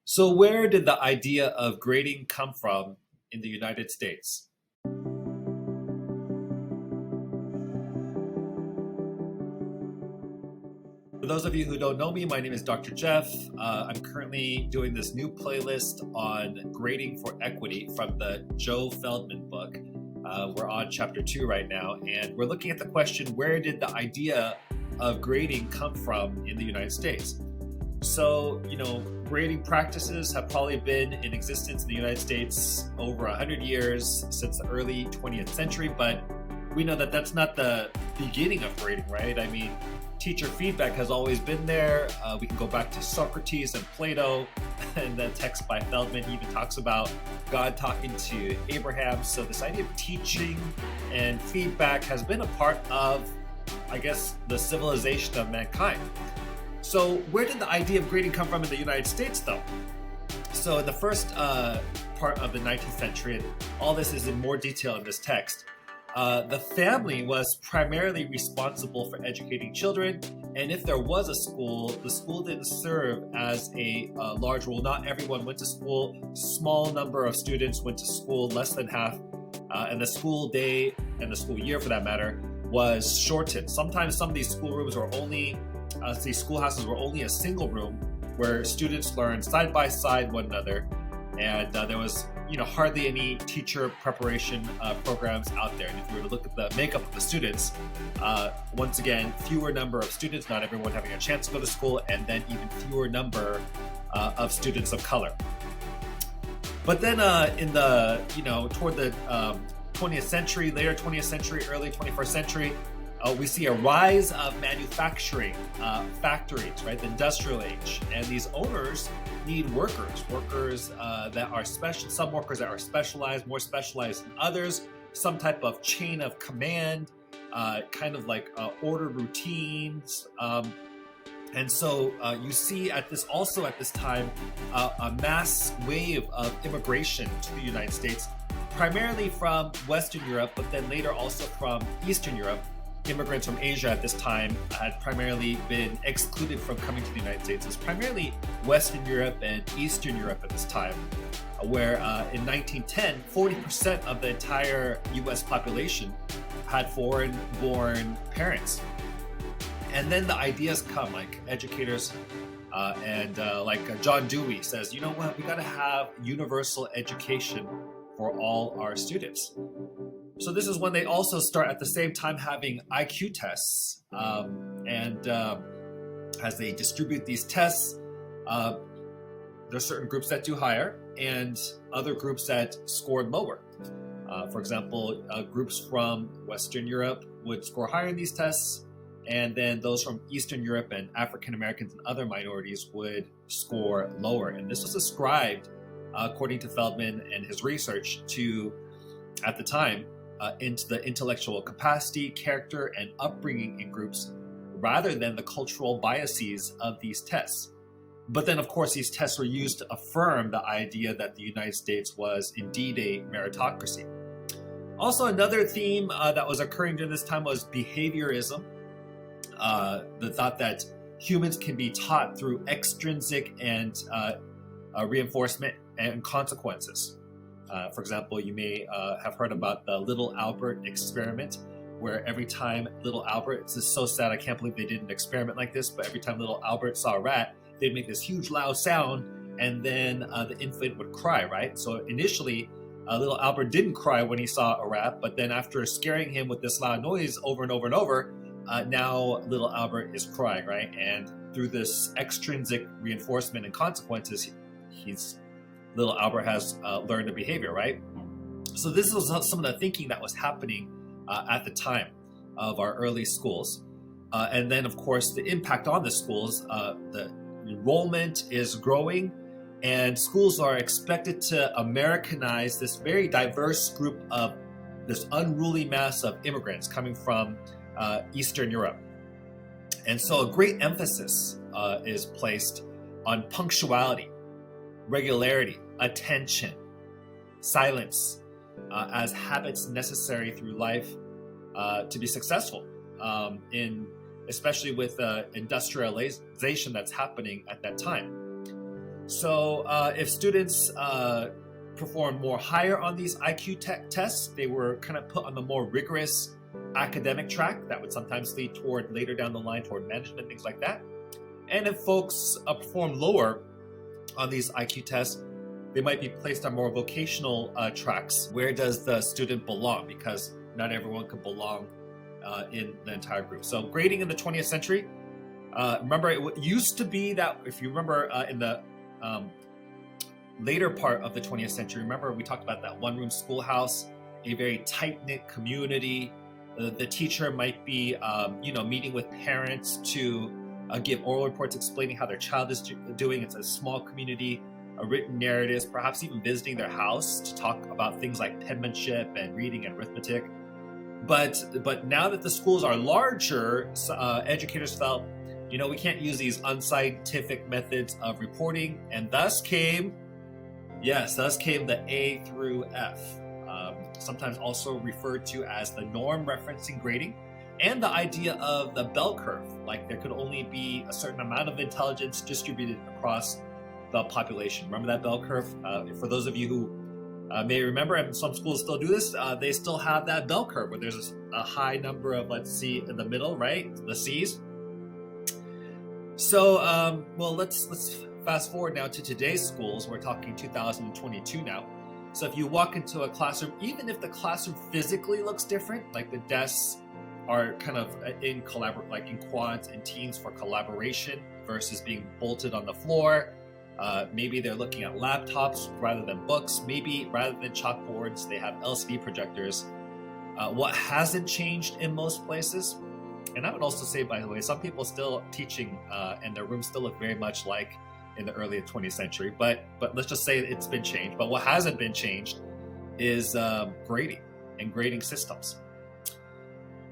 So, where did the idea of grading come from in the United States? For those of you who don't know me, my name is Dr. Jeff. I'm currently doing this new playlist on grading for equity from the Joe Feldman book. We're on chapter 2 right now, and we're looking at the question, where did the idea of grading come from in the United States? So, grading practices have probably been in existence in the United States over 100 years, since the early 20th century, but we know that that's not the beginning of grading, right? I mean, teacher feedback has always been there. We can go back to Socrates and Plato, and the text by Feldman even talks about God talking to Abraham. So this idea of teaching and feedback has been a part of, I guess, the civilization of mankind. So where did the idea of grading come from in the United States, though? So in the first part of the 19th century, and all this is in more detail in this text, the family was primarily responsible for educating children, and if there was a school, the school didn't serve as a large role. Not everyone went to school. Small number of students went to school, less than half, and the school day and the school year, for that matter, was shortened. Sometimes some of these schoolrooms were only these schoolhouses were only a single room where students learned side by side one another, and there was hardly any teacher preparation programs out there. And if you were to look at the makeup of the students, once again, fewer number of students, not everyone having a chance to go to school, and then even fewer number of students of color. But then in the toward the 20th century, later 20th century, early 21st century, we see a rise of manufacturing factories, right? The industrial age, and these owners need workers that are special. Some workers that are specialized, more specialized than others. Some type of chain of command, kind of like order routines. And so you see at this time a mass wave of immigration to the United States, primarily from Western Europe, but then later also from Eastern Europe. Immigrants from Asia at this time had primarily been excluded from coming to the United States. It was primarily Western Europe and Eastern Europe at this time, where in 1910, 40% of the entire US population had foreign-born parents. And then the ideas come, like educators and like John Dewey says, you know what, we gotta have universal education for all our students. So this is when they also start at the same time having IQ tests. And as they distribute these tests, there's certain groups that do higher and other groups that scored lower. For example, groups from Western Europe would score higher in these tests, and then those from Eastern Europe and African Americans and other minorities would score lower. And this was ascribed, according to Feldman and his research, to, at the time, into the intellectual capacity, character, and upbringing in groups, rather than the cultural biases of these tests. But then, of course, these tests were used to affirm the idea that the United States was indeed a meritocracy. Also, another theme that was occurring during this time was behaviorism, the thought that humans can be taught through extrinsic and reinforcement and consequences. For example, you may have heard about the Little Albert experiment, where every time little Albert, this is so sad, I can't believe they did an experiment like this, but every time little Albert saw a rat, they'd make this huge loud sound, and then the infant would cry, right? So initially, little Albert didn't cry when he saw a rat, but then after scaring him with this loud noise over and over and over, now little Albert is crying, right? And through this extrinsic reinforcement and consequences, little Albert has learned a behavior, right? So this was some of the thinking that was happening at the time of our early schools. And then, of course, the impact on the schools, the enrollment is growing, and schools are expected to Americanize this very diverse group of this unruly mass of immigrants coming from Eastern Europe. And so a great emphasis is placed on punctuality, regularity, attention, silence, as habits necessary through life to be successful, especially with industrialization that's happening at that time. So if students perform more higher on these IQ tests, they were kind of put on the more rigorous academic track that would sometimes lead toward later down the line toward management, things like that. And if folks perform lower on these IQ tests, they might be placed on more vocational tracks. Where does the student belong? Because not everyone could belong in the entire group. So grading in the 20th century, remember it used to be that, if you remember in the later part of the 20th century, remember we talked about that one-room schoolhouse, a very tight-knit community. The teacher might be meeting with parents to give oral reports explaining how their child is doing. It's a small community, written narratives, perhaps even visiting their house to talk about things like penmanship and reading and arithmetic. But now that the schools are larger, educators felt, we can't use these unscientific methods of reporting, and thus came the A through F, sometimes also referred to as the norm referencing grading, and the idea of the bell curve, like there could only be a certain amount of intelligence distributed across the population. Remember that bell curve? For those of you who may remember, and some schools still do this, they still have that bell curve where there's a high number of, let's see, in the middle, right? The C's. So, let's fast forward now to today's schools. We're talking 2022 now. So if you walk into a classroom, even if the classroom physically looks different, like the desks are kind of in quads and teams for collaboration versus being bolted on the floor. Maybe they're looking at laptops rather than books. Maybe rather than chalkboards, they have LCD projectors. What hasn't changed in most places, and I would also say, by the way, some people still teaching and their rooms still look very much like in the early 20th century, but let's just say it's been changed. But what hasn't been changed is grading and grading systems.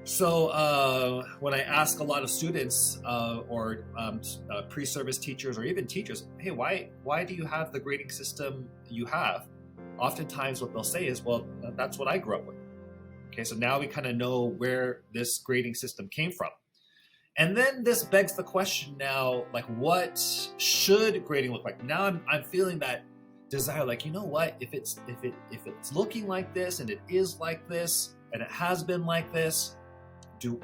So when I ask a lot of students or pre-service teachers or even teachers, hey, why do you have the grading system you have? Oftentimes what they'll say is, well, that's what I grew up with. Okay, so now we kind of know where this grading system came from. And then this begs the question now, like, what should grading look like? Now I'm feeling that desire, like, what, if it's looking like this and it is like this and it has been like this,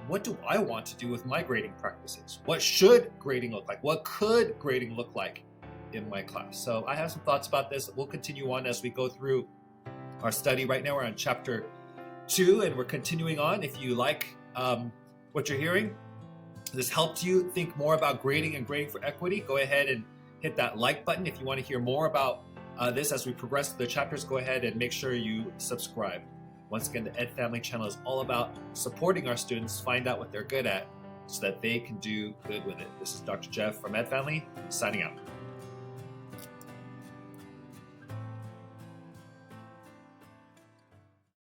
what do I want to do with my grading practices? What should grading look like? What could grading look like in my class? So I have some thoughts about this. We'll continue on as we go through our study. Right now we're on chapter 2 and we're continuing on. If you like what you're hearing, this helped you think more about grading and grading for equity, go ahead and hit that like button. If you want to hear more about this as we progress through the chapters, go ahead and make sure you subscribe. Once again, the Ed Family channel is all about supporting our students, find out what they're good at so that they can do good with it. This is Dr. Jeff from Ed Family, signing out.